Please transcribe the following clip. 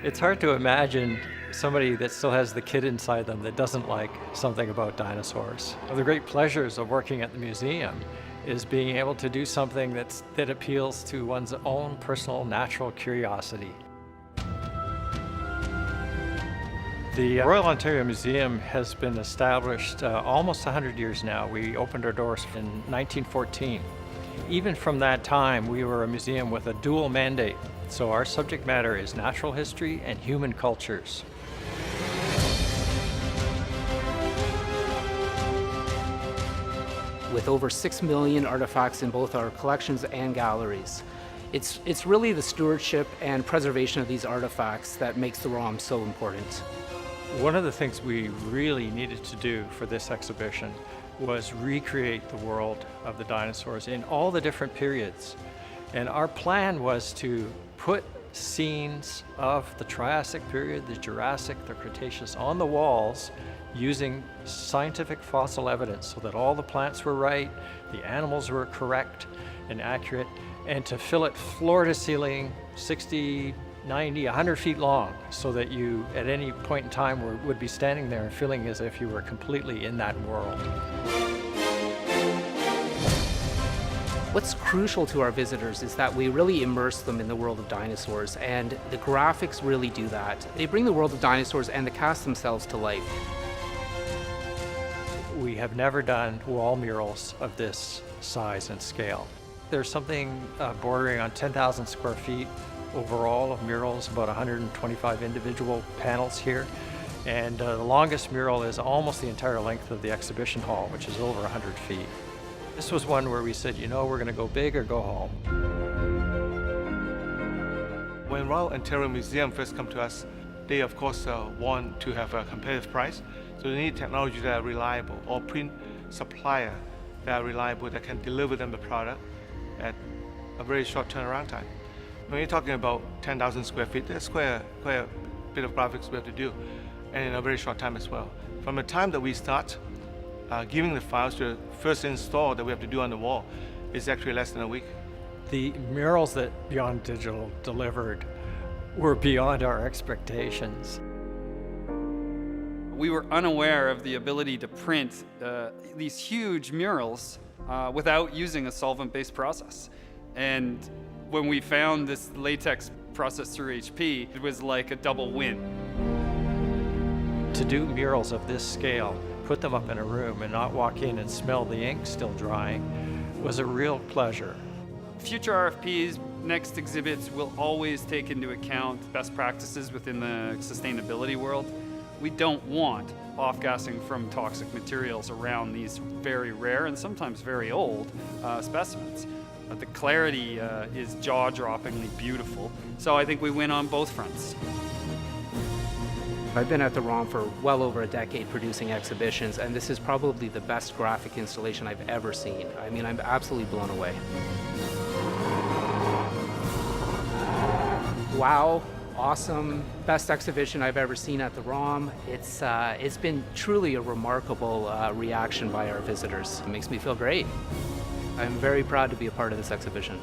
It's hard to imagine somebody that still has the kid inside them that doesn't like something about dinosaurs. One of the great pleasures of working at the museum is being able to do something that appeals to one's own personal natural curiosity. The Royal Ontario Museum has been established almost 100 years now. We opened our doors in 1914. Even from that time, we were a museum with a dual mandate. So our subject matter is natural history and human cultures. With over 6 million artifacts in both our collections and galleries, it's really the stewardship and preservation of these artifacts that makes the ROM so important. One of the things we really needed to do for this exhibition was recreate the world of the dinosaurs in all the different periods. And our plan was to put scenes of the Triassic period, the Jurassic, the Cretaceous on the walls using scientific fossil evidence so that all the plants were right, the animals were correct and accurate, and to fill it floor to ceiling, 60, 90, 100 feet long, so that you at any point in time would be standing there and feeling as if you were completely in that world. What's crucial to our visitors is that we really immerse them in the world of dinosaurs, and the graphics really do that. They bring the world of dinosaurs and the cast themselves to life. We have never done wall murals of this size and scale. There's something bordering on 10,000 square feet overall of murals, about 125 individual panels here. And the longest mural is almost the entire length of the exhibition hall, which is over 100 feet. This was one where we said, you know, we're going to go big or go home. When Royal Ontario Museum first come to us, they of course want to have a competitive price. So they need technology that are reliable, or print supplier that are reliable, that can deliver them the product at a very short turnaround time. When you're talking about 10,000 square feet, there's quite a bit of graphics we have to do, and in a very short time as well. From the time that we start giving the files to the first install that we have to do on the wall is actually less than a week. The murals that Beyond Digital delivered were beyond our expectations. We were unaware of the ability to print these huge murals without using a solvent-based process. And when we found this latex process through HP, it was like a double win. To do murals of this scale, put them up in a room and not walk in and smell the ink still drying, was a real pleasure. Future RFPs, next exhibits will always take into account best practices within the sustainability world. We don't want off-gassing from toxic materials around these very rare and sometimes very old specimens. The clarity is jaw-droppingly beautiful, so I think we win on both fronts. I've been at the ROM for well over a decade producing exhibitions, and this is probably the best graphic installation I've ever seen. I mean, I'm absolutely blown away. Wow, awesome, best exhibition I've ever seen at the ROM. It's been truly a remarkable reaction by our visitors. It makes me feel great. I'm very proud to be a part of this exhibition.